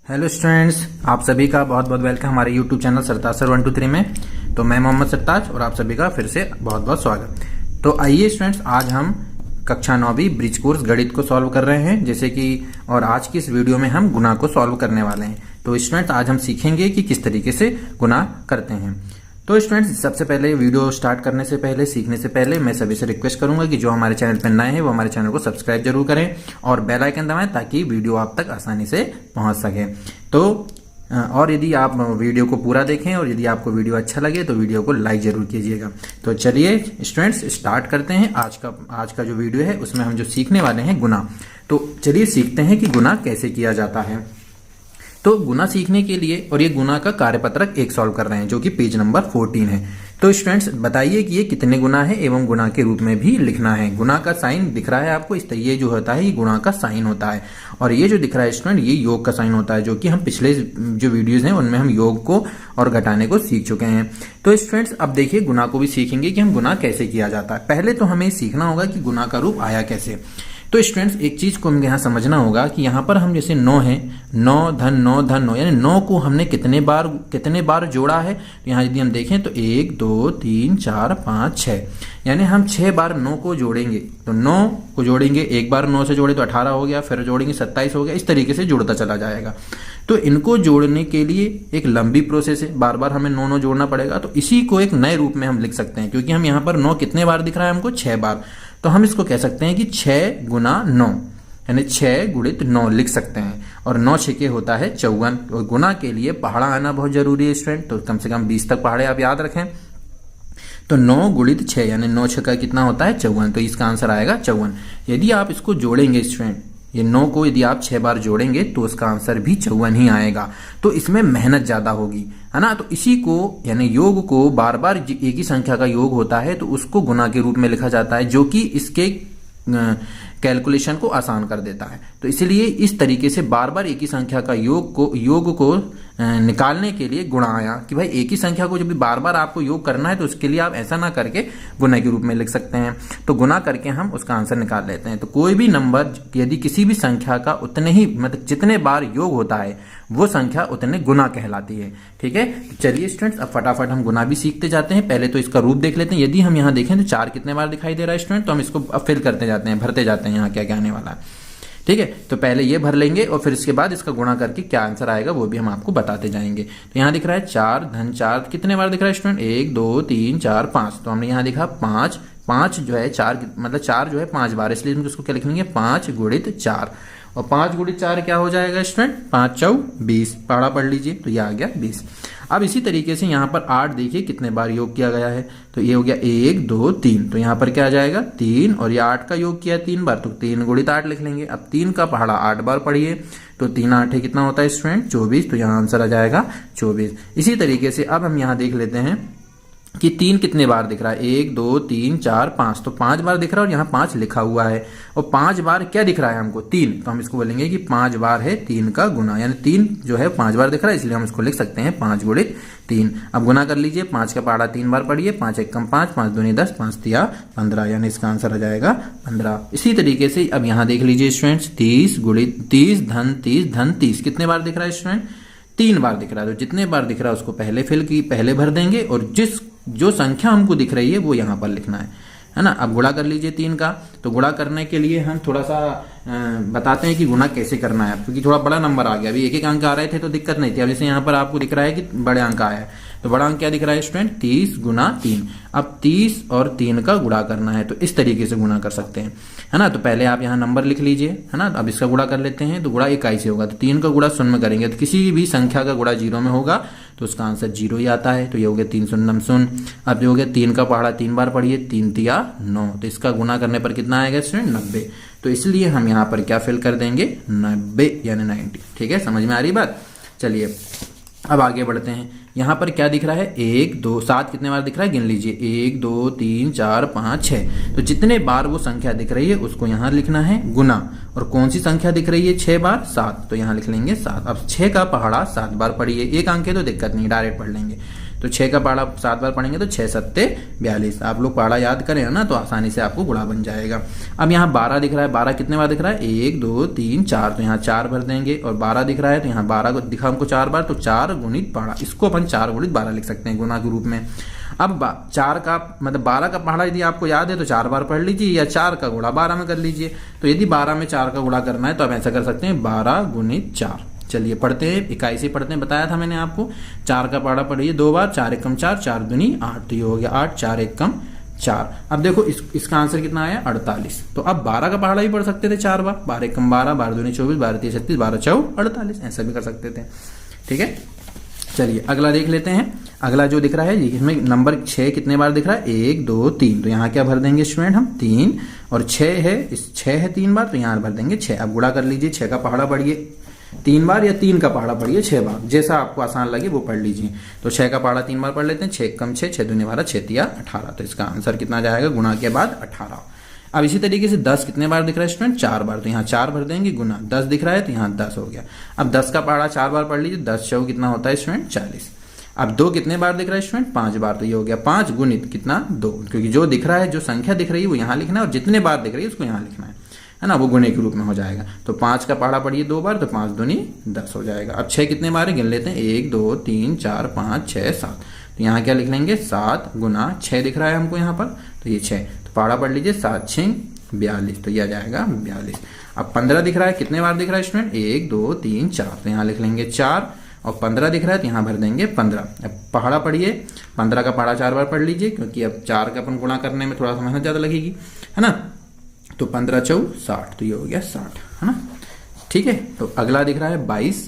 Hello students, आप सभी का बहुत बहुत वेलकम हमारे यूट्यूब चैनल सरताज सर 123 में। तो मैं मोहम्मद सरताज और आप सभी का फिर से बहुत बहुत स्वागत। तो आइए स्टूडेंट्स, आज हम कक्षा 9वीं ब्रिज कोर्स गणित को सॉल्व कर रहे हैं जैसे कि, और आज की इस वीडियो में हम गुणा को सॉल्व करने वाले हैं। तो स्टूडेंट्स, आज हम सीखेंगे कि किस तरीके से गुणा करते हैं। तो स्टूडेंट्स, सबसे पहले वीडियो स्टार्ट करने से पहले, सीखने से पहले मैं सभी से रिक्वेस्ट करूंगा कि जो हमारे चैनल पर नए हैं वो हमारे चैनल को सब्सक्राइब जरूर करें और बेल आइकन दबाएं ताकि वीडियो आप तक आसानी से पहुंच सके। तो और यदि आप वीडियो को पूरा देखें और यदि आपको वीडियो अच्छा लगे तो वीडियो को लाइक जरूर कीजिएगा। तो चलिए स्टूडेंट्स, स्टार्ट करते हैं। आज का जो वीडियो है उसमें हम जो सीखने वाले हैं गुणा। तो चलिए सीखते हैं कि गुणा कैसे किया जाता है। तो गुणा सीखने के लिए, और ये गुणा का कार्यपत्रक 1 सॉल्व कर रहे हैं जो कि पेज नंबर 14 है। तो स्टूडेंट्स बताइए कि ये कितने गुना है एवं गुणा के रूप में भी लिखना है। गुणा का साइन दिख रहा है आपको, इस ये जो होता है ये गुणा का साइन होता है, और ये जो दिख रहा है स्टूडेंट ये योग का साइन होता है, जो कि हम पिछले जो वीडियोज हैं उनमें हम योग को और घटाने को सीख चुके हैं। तो स्टूडेंट्स अब देखिए गुणा को भी सीखेंगे कि हम गुणा कैसे किया जाता है। पहले तो हमें सीखना होगा कि गुणा का रूप आया कैसे। तो स्टूडेंट्स एक चीज को हमें यहाँ समझना होगा कि यहाँ पर हम जैसे 9 है, 9 धन 9 धन 9, यानी 9 को हमने कितने बार जोड़ा है। तो यहाँ यदि हम देखें तो 1 2 3 4 5 6, यानी हम 6 बार 9 को जोड़ेंगे। तो 9 को जोड़ेंगे, एक बार 9 से जोड़े तो 18 हो गया, फिर जोड़ेंगे 27 हो गया, इस तरीके से जुड़ता चला जाएगा। तो इनको जोड़ने के लिए एक लंबी प्रोसेस है, बार बार हमें 9 जोड़ना पड़ेगा। तो इसी को एक नए रूप में हम लिख सकते हैं, क्योंकि हम यहाँ पर 9 कितने बार दिख रहा है हमको, 6 बार। तो हम इसको कह सकते हैं कि 6 गुना 9, यानी 6 गुणित 9 लिख सकते हैं। और 9 छके होता है 54। और गुना के लिए पहाड़ा आना बहुत जरूरी है स्टूडेंट, तो कम से कम 20 तक पहाड़े आप याद रखें। तो 9 गुणित 6 यानी 9 छका कितना होता है 54, तो इसका आंसर आएगा 54। यदि आप इसको जोड़ेंगे स्टूडेंट, ये 9 को यदि आप 6 बार जोड़ेंगे तो उसका आंसर भी 54 ही आएगा। तो इसमें मेहनत ज्यादा होगी, है ना। तो इसी को यानी योग को बार बार एक ही संख्या का योग होता है तो उसको गुणा के रूप में लिखा जाता है, जो कि इसके कैलकुलेशन को आसान कर देता है। तो इसलिए इस तरीके से बार बार एक ही संख्या का योग को निकालने के लिए गुणा आया कि भाई एक ही संख्या को जब भी बार बार आपको योग करना है तो उसके लिए आप ऐसा ना करके गुणा के रूप में लिख सकते हैं। तो गुणा करके हम उसका आंसर निकाल लेते हैं। तो कोई भी नंबर यदि किसी भी संख्या का उतने ही मतलब जितने बार योग होता है वो संख्या उतने गुना कहलाती है। ठीक है, चलिए स्टूडेंट्स अब फटाफट हम गुना भी सीखते जाते हैं। पहले तो इसका रूप देख लेते हैं। यदि हम यहाँ देखें तो 4 कितने बार दिखाई दे रहा है स्टूडेंट, तो हम इसको अब फिल करते जाते हैं, भरते जाते हैं यहाँ क्या क्या आने वाला है। ठीक है, तो पहले ये भर लेंगे और फिर इसके बाद इसका गुणा करके क्या आंसर आएगा वो भी हम आपको बताते जाएंगे। तो यहाँ दिख रहा है 4 धन 4 कितने बार दिख रहा है स्टूडेंट, 1 2 3 4 5। तो हमने यहाँ देखा 5 जो है 4 मतलब 4 जो है 5 बार, इसलिए हम इसको क्या लिखेंगे 5 गुणित 4। और 5 गुणित 4 क्या हो जाएगा स्टूडेंट, 5 चौ 20। पढ़ा पढ़ लीजिए, तो ये आ गया 20। अब इसी तरीके से यहाँ पर 8 देखिए कितने बार योग किया गया है। तो ये हो गया 1 2 3, तो यहाँ पर क्या आ जाएगा 3, और ये 8 का योग किया 3 बार, तो 3 गुणित 8 लिख लेंगे। अब 3 का पहाड़ा 8 बार पढ़िए, तो 3 8 कितना होता है स्टूडेंट 24। तो यहाँ आंसर आ जाएगा 24। इसी तरीके से अब हम यहाँ देख लेते हैं कि 3 कितने बार दिख रहा है, 1 2 3 4 5। तो 5 बार दिख रहा है और यहाँ 5 लिखा हुआ है, और 5 बार क्या दिख रहा है हमको 3। तो हम इसको बोलेंगे कि 5 बार है 3 का गुना, यानी 3 जो है 5 बार दिख रहा है, इसलिए हम इसको लिख सकते हैं 5 गुणित 3। अब गुना कर लीजिए, 5 का पहाड़ा 3 बार पढ़िए, 5 1 कम 5, 5 दूनी 10, 5 तिया 15, यानी इसका आंसर आ जाएगा 15। इसी तरीके से अब यहाँ देख लीजिए स्टूडेंट्स, 30 गुणित 30 धन 30 धन 30 कितने बार दिख रहा है स्टूडेंट, 3 बार दिख रहा है। तो जितने बार दिख रहा है उसको पहले भर देंगे, और जो संख्या हमको दिख रही है वो यहाँ पर लिखना है ना। अब गुणा कर लीजिए 3 का। तो गुणा करने के लिए हम थोड़ा सा बताते हैं कि गुणा कैसे करना है, क्योंकि थोड़ा बड़ा नंबर आ गया। अभी एक एक अंक आ रहे थे तो दिक्कत नहीं थी, अब जैसे यहाँ पर आपको दिख रहा है कि बड़े अंक आया है। तो बड़ा अंक क्या दिख रहा है स्टूडेंट, 30 गुना 3। अब 30 और 3 का गुणा करना है, तो इस तरीके से गुणा कर सकते हैं, है ना। तो पहले आप यहाँ नंबर लिख लीजिए, है ना। अब इसका गुणा कर लेते हैं। तो गुणा इकाई से होगा, तो 3 का गुणा शून्य में करेंगे, तो किसी भी संख्या का गुणा 0 में होगा तो उसका आंसर 0 ही आता है। तो ये हो गया 3 शून्य 0। अब ये हो गया 3 का पहाड़ा 3 बार पढ़िए, 3 तिया 9। तो इसका गुणा करने पर कितना आएगा स्टूडेंट, 90। तो इसलिए हम यहाँ पर क्या फिल कर देंगे 90, यानी 90। ठीक है, समझ में आ रही बात। चलिए अब आगे बढ़ते हैं। यहाँ पर क्या दिख रहा है, 1 2 7 कितने बार दिख रहा है गिन लीजिए, 1 2 3 4 5 6। तो जितने बार वो संख्या दिख रही है उसको यहाँ लिखना है गुना। और कौन सी संख्या दिख रही है 6 बार, 7। तो यहाँ लिख लेंगे 7। अब 6 का पहाड़ा 7 बार पढ़िए, एक अंक है तो दिक्कत नहीं, डायरेक्ट पढ़ लेंगे। तो 6 का पहाड़ा 7 बार पढ़ेंगे तो 6 सत्ते 42। आप लोग पहाड़ा याद करें ना तो आसानी से आपको गुणा बन जाएगा। अब यहाँ 12 दिख रहा है, 12 कितने बार दिख रहा है, 1 2 3 4, तो यहाँ 4 भर देंगे। और 12 दिख रहा है तो यहाँ 12 दिखा हमको 4 बार, तो 4 गुणित पहाड़ा, इसको अपन 4 गुणित 12 लिख सकते हैं गुणा के रूप में। अब 4 का मतलब 12 का पहाड़ा यदि आपको याद है तो 4 बार पढ़ लीजिए, या 4 का गुणा 12 में कर लीजिए। तो यदि 12 में 4 का गुणा करना है तो आप ऐसा कर सकते हैं 12 गुणित 4। चलिए पढ़ते हैं, इकाई से पढ़ते हैं, बताया था मैंने आपको। 4 का पहाड़ा पढ़िए 2 बार, 4 एकम 4, 4 दूनी 8, तो ये हो गया 8, 4 एकम 4। अब देखो इसका आंसर कितना आया, 48। तो अब 12 का पहाड़ा भी पढ़ सकते थे 4 बार, 12 एकम 12, 12 दूनी 24, 12 तीन 36, 12 चौक 48, ऐसा भी कर सकते थे। ठीक है, चलिए अगला देख लेते हैं। अगला जो दिख रहा है इसमें नंबर 6 कितने बार दिख रहा है, 1 2 3, तो यहाँ क्या भर देंगे स्टूडेंट हम 3, और 6 है, इस 6 है 3 बार, तो यहाँ भर देंगे 6। अब गुणा कर लीजिए, 6 का पहाड़ा पढ़िए 3 बार, या 3 का पहाड़ा पढ़िए 6 बार, जैसा आपको आसान लगे वो पढ़ लीजिए। तो 6 का पहाड़ा 3 बार पढ़ लेते हैं, 6 कम 6, 6 दूनी 12, 6 तिया 18, तो इसका आंसर कितना जाएगा गुणा के बाद 18। अब इसी तरीके से 10 कितने बार दिख रहा है स्टूडेंट, 4 बार, तो यहाँ 4 भर देंगे गुना, 10 दिख रहा है तो यहाँ 10 हो गया। अब 10 का पहाड़ा 4 बार पढ़ लीजिए, 10 चौ कितना होता है स्टूडेंट 40। अब 2 कितने बार दिख रहा है स्टूडेंट, 5 बार, तो ये हो गया 5 गुणित कितना 2, क्योंकि जो दिख रहा है जो संख्या दिख रही है वो यहाँ लिखना है, और जितने बार दिख रही है उसको यहाँ लिखना है ना, वो गुणे के रूप में हो जाएगा। तो 5 का पहाड़ा पढ़िए 2 बार, तो 5 दूनी 10 हो जाएगा। अब 6 कितने बार है गिन लेते हैं, 1 2 3 4 5 6 7, तो यहाँ क्या लिख लेंगे 7 गुना 6 दिख रहा है हमको यहाँ पर, तो ये 6, तो पहाड़ा पढ़ लीजिए 7 6 42, तो यह जाएगा 42। अब 15 दिख रहा है, कितने बार दिख रहा है स्टूडेंट, 1 2 3 4, तो यहाँ लिख लेंगे 4, और 15 दिख रहा है तो यहाँ भर देंगे 15। अब पहाड़ा पढ़िए, 15 का पहाड़ा 4 बार पढ़ लीजिए, क्योंकि अब 4 का अपन गुणा करने में थोड़ा सा मेहनत ज़्यादा लगेगी, है ना। तो 15 चौ 60, तो ये हो गया 60, है ना। ठीक है, तो अगला दिख रहा है 22,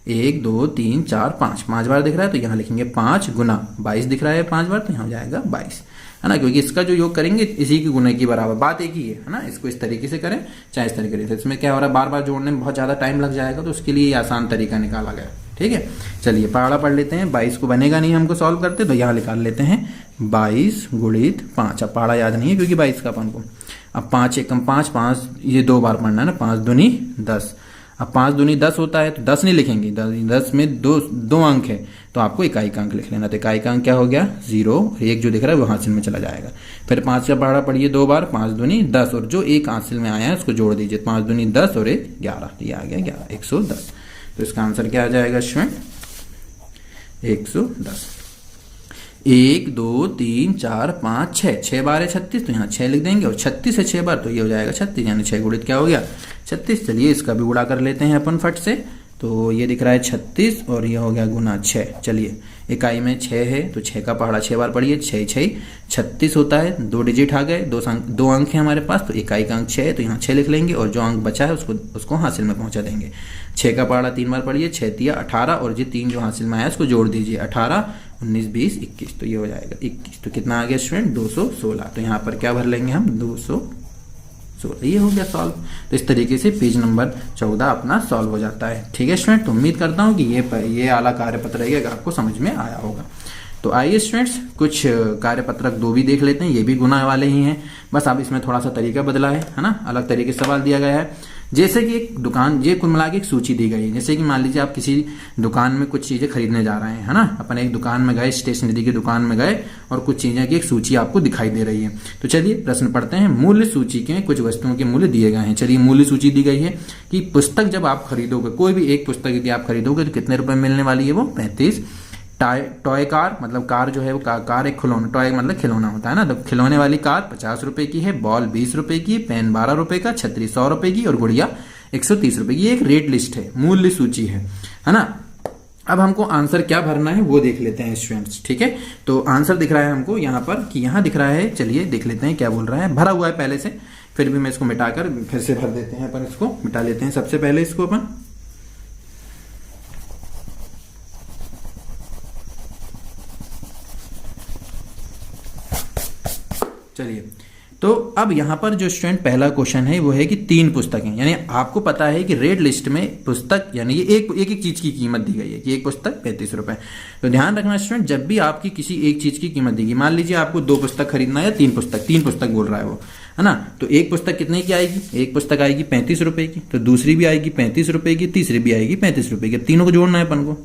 1 2 3 4 5, 5 बार दिख रहा है तो यहाँ लिखेंगे 5 गुना 22 दिख रहा है 5 बार, तो यहाँ हो जाएगा 22, है ना, क्योंकि इसका जो योग करेंगे इसी के गुणे की बराबर, बात एक ही है ना। इसको इस तरीके से करें चाहे इस तरीके से, इसमें क्या हो रहा है बार बार जोड़ने में बहुत ज़्यादा टाइम लग जाएगा, तो उसके लिए आसान तरीका निकाला गया। ठीक है, चलिए पहाड़ा पढ़ लेते हैं। 22 को बनेगा नहीं हमको सॉल्व करते, तो यहाँ निकाल लेते हैं 22 गुणित 5। अब पहाड़ा याद नहीं है क्योंकि 22 का अपन को, अब 5 एकम 5, 5 ये 2 बार पढ़ना है ना, 5 दूनी 10। अब 5 दूनी 10 होता है तो 10 नहीं लिखेंगे, 10 में दो अंक है तो आपको इकाई का अंक लिख लेना। तो इकाई का अंक क्या हो गया 0, एक जो दिख रहा है वो हासिल में चला जाएगा। फिर 5 का पहाड़ा पढ़िए 2 बार, 5 दूनी 10, और जो एक हासिल में आया है उसको जोड़ दीजिए, 5 दूनी 10 और 1 11, तो ये आ गया 11, 110। तो इसका आंसर क्या आ जाएगा स्टूडेंट 110। 1 2 3 4 5 6, 6 बार है 36, तो यहाँ 6 लिख देंगे, और 36 है 6 बार तो ये हो जाएगा 36, यानी 6 गुणित क्या हो गया 36। चलिए इसका भी गुणा कर लेते हैं अपन फट से। तो ये दिख रहा है 36 और ये हो गया गुना 6। चलिए इकाई में 6 है तो 6 का पहाड़ा 6 बार पढ़िए, 6 6 36 होता है, 2 डिजिट आ गए, 2 अंक है हमारे पास, तो इकाई का अंक 6 है तो यहाँ 6 लिख लेंगे, और जो अंक बचा है उसको हासिल में पहुंचा देंगे। 6 का पहाड़ा 3 बार पढ़िए, 6 तिया 18, और जो 3 जो हासिल में आया उसको जोड़ दीजिए, 18 19 20 21, तो ये हो जाएगा 21। तो कितना आ गया स्टूडेंट 216, तो यहाँ पर क्या भर लेंगे हम 216, ये हो गया सॉल्व। तो इस तरीके से पेज नंबर 14 अपना सॉल्व हो जाता है। ठीक है स्टूडेंट, तो उम्मीद करता हूँ कि ये आला कार्यपत्र है आपको समझ में आया होगा। तो आइए स्टूडेंट्स कुछ कार्यपत्रक 2 भी देख लेते हैं, ये भी गुना वाले ही हैं, बस अब इसमें थोड़ा सा तरीका बदला है ना, अलग तरीके से सवाल दिया गया है। जैसे कि एक दुकान, ये कुल मिला के एक सूची दी गई है, जैसे कि मान लीजिए आप किसी दुकान में कुछ चीजें खरीदने जा रहे हैं, है ना, अपन एक दुकान में गए, स्टेशनरी की दुकान में गए, और कुछ चीजें की एक सूची आपको दिखाई दे रही है। तो चलिए प्रश्न पढ़ते हैं। मूल्य सूची के कुछ वस्तुओं के मूल्य दिए गए हैं। चलिए मूल्य सूची दी गई है कि पुस्तक जब आप खरीदोगे, कोई भी एक पुस्तक यदि आप खरीदोगे तो कितने रुपए मिलने वाली है, वो 35। टॉय कार, मतलब कार जो है वो कार एक खिलौना, टॉय मतलब खिलौना होता है ना, तो खिलौने वाली कार 50 रुपए की है, बॉल 20 रुपए की, पेन 12 रुपए का, छतरी 100 रुपए की, और गुड़िया 130 रुपए की। ये एक रेट लिस्ट है, मूल्य सूची है ना। अब हमको आंसर क्या भरना है वो देख लेते हैं स्टूडेंट्स। ठीक है, तो आंसर दिख रहा है हमको यहाँ पर कि यहाँ दिख रहा है, चलिए देख लेते हैं क्या बोल रहा है। भरा हुआ है पहले से, फिर भी मैं इसको मिटाकर फिर से भर देते हैं, अपन इसको मिटा लेते हैं सबसे पहले इसको अपन। चलिए, तो अब यहाँ पर जो स्टूडेंट पहला क्वेश्चन है वो है कि 3 पुस्तकें, यानी आपको पता है कि रेट लिस्ट में पुस्तक यानी ये एक चीज की कीमत दी गई है कि एक पुस्तक 35 रुपए। तो ध्यान रखना स्टूडेंट, जब भी आपकी किसी एक चीज की कीमत देगी, मान लीजिए आपको 2 पुस्तक खरीदना है या 3 पुस्तक बोल रहा है वो, है ना, तो एक पुस्तक कितने की आएगी, एक पुस्तक आएगी 35 रुपए की, तो दूसरी भी आएगी 35 रुपए की, तीसरी भी आएगी 35 रुपए की। तीनों को जोड़ना है अपन को,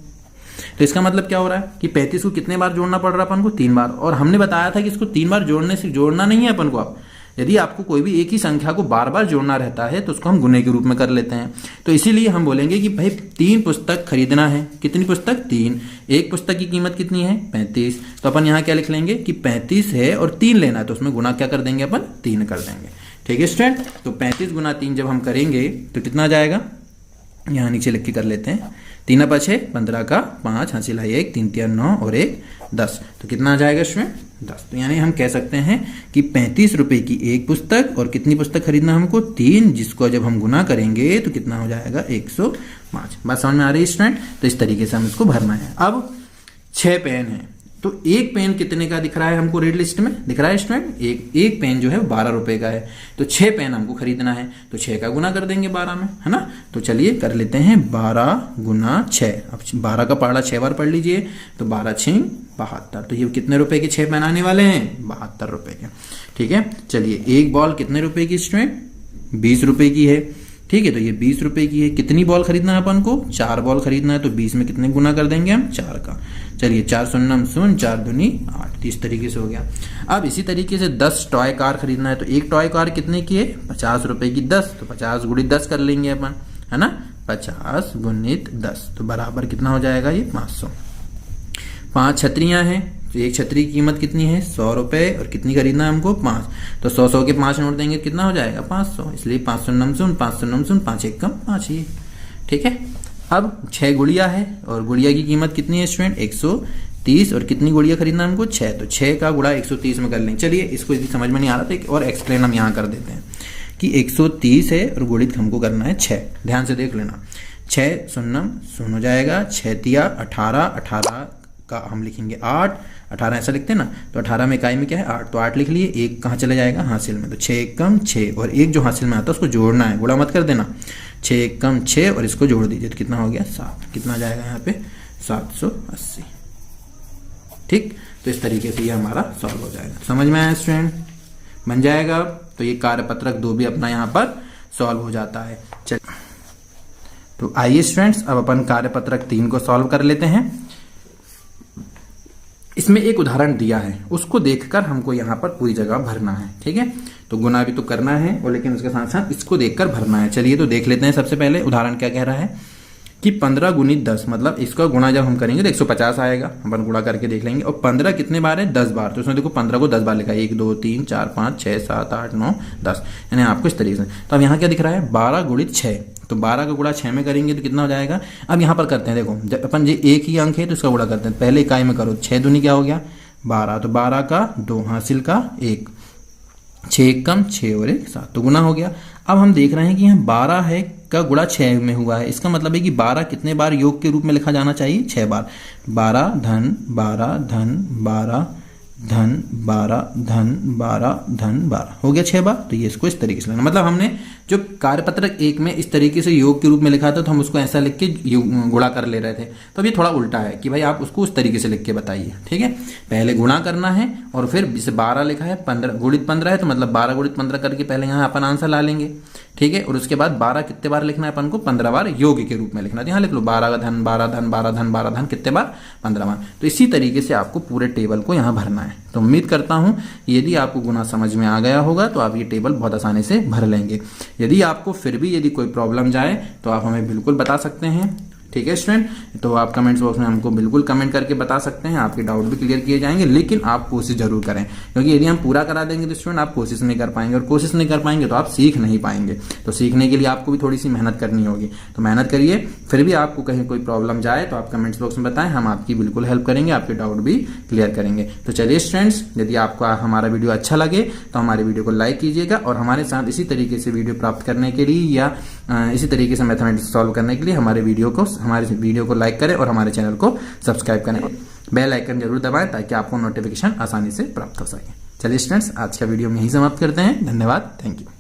तो इसका मतलब क्या हो रहा है कि 35 को कितने बार जोड़ना पड़ रहा है अपन को? 3 बार। और हमने बताया था कि इसको 3 बार जोड़ने से जोड़ना नहीं है अपन को। आप यदि आपको कोई भी एक ही संख्या को बार बार जोड़ना रहता है तो उसको हम गुने के रूप में कर लेते हैं। तो इसीलिए हम बोलेंगे कि भाई 3 पुस्तक खरीदना है। कितनी पुस्तक? 3। एक पुस्तक की कीमत कितनी है? 35। तो अपन यहाँ क्या लिख लेंगे कि 35 है और 3 लेना है, तो उसमें गुना क्या कर देंगे अपन? 3 कर देंगे। ठीक है स्टूडेंट, तो 35 गुना 3 जब हम करेंगे तो कितना आ जाएगा? यहाँ नीचे लिख के कर लेते हैं। 3 5 15 का 5 हासिल है 1, 3 3 9 और 1 10। तो कितना आ जाएगा इसमें? 10। तो यानी हम कह सकते हैं कि 35 रुपए की एक पुस्तक और कितनी पुस्तक खरीदना हमको? 3, जिसको जब हम गुना करेंगे तो कितना हो जाएगा? 105। बात समझ में आ रही है स्टूडेंट? तो इस तरीके से हम इसको भरना है। अब 6 पेन है, तो एक पेन कितने का दिख रहा है हमको? रेट लिस्ट में दिख रहा है स्टूडेंट, एक पेन जो है 12 रुपए का है। तो 6 पेन हमको खरीदना है, तो 6 का गुना कर देंगे 12 में, है ना। तो चलिए कर लेते हैं 12 गुना 6। अब 12 का पहाड़ा 6 बार पढ़ लीजिए, तो 12 6 72। तो ये कितने रुपए के 6 पेन आने वाले हैं? 72 रुपए के। ठीक है, चलिए एक बॉल कितने रुपए की स्टूडेंट? 20 रुपए की है। ठीक है, तो ये 20 रुपए की है। कितनी बॉल खरीदना है अपन को? 4 बॉल खरीदना है, तो 20 में कितने गुना कर देंगे हम? 4 का। चलिए 4 शून्य 0, 4 दूनी 8। इस तरीके से हो गया। अब इसी तरीके से 10 टॉय कार खरीदना है, तो एक टॉय कार कितने की है? 50 रुपए की 10। तो 50 गुणित 10 कर लेंगे अपन, है ना। 50 गुणित 10 तो बराबर कितना हो जाएगा? ये 500। 5 छतरियां हैं, तो एक छतरी की कीमत कितनी है? 100 रुपए। और कितनी खरीदना है हमको? 5। तो 100 के 5 नोट देंगे, कितना हो जाएगा? 500। इसलिए 500 500 500 5 1 कम 5 ही। ठीक है, अब 6 गुड़िया है और गुड़िया की कीमत कितनी है स्टूडेंट? 130। और कितनी गुड़िया खरीदना है हमको? 6। तो 6 का गुणा 130 में कर लेंगे। चलिए इसको यदि समझ में नहीं आ रहा तो एक और एक्सप्लेन हम यहाँ कर देते हैं कि 130 है और गुणित हमको करना है 6। ध्यान से देख लेना। 6 शून्य 0 हो जाएगा, 6 तिया 18, 18 का हम लिखेंगे 8, 18 ऐसा लिखते हैं ना। तो 18 में इकाई में क्या है? 8। तो 8 लिख लिए। 1 कहाँ चले जाएगा? हासिल में। तो 6 1 कम 6 और 1 जो हासिल में आता है उसको जोड़ना है, गुणा मत कर देना। 6 1 कम 6 और इसको जोड़ दीजिए, तो कितना हो गया? 7। कितना आ जाएगा यहाँ पे? 780। ठीक, तो इस तरीके से ये हमारा सॉल्व हो जाएगा। समझ में आया स्टूडेंट? बन जाएगा। तो ये कार्यपत्रक 2 भी अपना यहाँ पर सॉल्व हो जाता है। चलिए, तो आइए स्टूडेंट्स अब अपन कार्यपत्रक 3 को सॉल्व कर लेते हैं। इसमें एक उदाहरण दिया है, उसको देखकर हमको यहाँ पर पूरी जगह भरना है। ठीक है, तो गुना भी तो करना है और लेकिन उसके साथ साथ इसको देखकर भरना है। चलिए तो देख लेते हैं। सबसे पहले उदाहरण क्या कह रहा है कि 15 गुणित 10, मतलब इसका गुणा जब हम करेंगे तो 150 आएगा। अपन गुणा करके देख लेंगे। और 15 कितने बार है? 10 बार। तो उसमें देखो 15 को 10 बार लिखा है, 1 2 3 4 5 6 7 8 9 10, यानी आपको इस तरीके से। तो अब यहाँ क्या दिख रहा है? 12 गुणित 6। तो 12 का गुणा 6 में करेंगे तो कितना हो जाएगा? अब यहाँ पर करते हैं, देखो जब अपन ये एक ही अंक है तो इसका गुणा करते हैं। पहले इकाई में करो, 6 दूनी क्या हो गया? 12। तो 12 का 2 हासिल का 1, 6 1 कम 6 और 1 7, तो गुना हो गया। अब हम देख रहे हैं कि यहाँ 12 है का गुणा 6 में हुआ है। इसका मतलब है कि 12 कितने बार योग के रूप में लिखा जाना चाहिए? 6 बार। 12 धन 12 धन 12 धन 12 धन 12 धन 12 हो गया 6 बार। तो ये इसको इस तरीके से लेना, मतलब हमने जो कार्यपत्रक 1 में इस तरीके से योग के रूप में लिखा था तो हम उसको ऐसा लिख के गुणा कर ले रहे थे। तो अब ये थोड़ा उल्टा है कि भाई आप उसको उस तरीके से लिख के बताइए। ठीक है, पहले गुणा करना है और फिर इसे 12 लिखा है, 15 गुणित 15 है तो मतलब 12 गुणित 15 करके पहले यहाँ अपन आंसर ला लेंगे। ठीक है, और उसके बाद 12 कितने बार लिखना है अपन को? 15 बार योग के रूप में लिखना है। यहाँ लिख लो 12 का धन 12 धन 12 धन 12 धन कितने बार? 15 बार। तो इसी तरीके से आपको पूरे टेबल को यहाँ भरना है। तो उम्मीद करता हूँ यदि आपको गुना समझ में आ गया होगा तो आप ये टेबल बहुत आसानी से भर लेंगे। यदि आपको फिर भी यदि कोई प्रॉब्लम जाए तो आप हमें बिल्कुल बता सकते हैं। ठीक है स्टूडेंट, तो आप कमेंट्स बॉक्स में हमको बिल्कुल कमेंट करके बता सकते हैं, आपके डाउट भी क्लियर किए जाएंगे। लेकिन आप कोशिश जरूर करें, क्योंकि यदि हम पूरा करा देंगे तो स्टूडेंट आप कोशिश नहीं कर पाएंगे, और कोशिश नहीं कर पाएंगे तो आप सीख नहीं पाएंगे। तो सीखने के लिए आपको भी थोड़ी सी मेहनत करनी होगी, तो मेहनत करिए। फिर भी आपको कहीं कोई प्रॉब्लम जाए तो आप कमेंट्स बॉक्स में बताएं, हम आपकी बिल्कुल हेल्प करेंगे, आपके डाउट भी क्लियर करेंगे। तो चलिए स्टूडेंट्स, यदि आपको हमारा वीडियो अच्छा लगे तो हमारे वीडियो को लाइक कीजिएगा, और हमारे साथ इसी तरीके से वीडियो प्राप्त करने के लिए या इसी तरीके से मैथमेटिक्स सॉल्व करने के लिए हमारे वीडियो को लाइक करें और हमारे चैनल को सब्सक्राइब करें। बेल आइकन जरूर दबाएं ताकि आपको नोटिफिकेशन आसानी से प्राप्त हो सके। चलिए स्टूडेंट्स, आज का वीडियो हम यहीं समाप्त करते हैं। धन्यवाद, थैंक यू।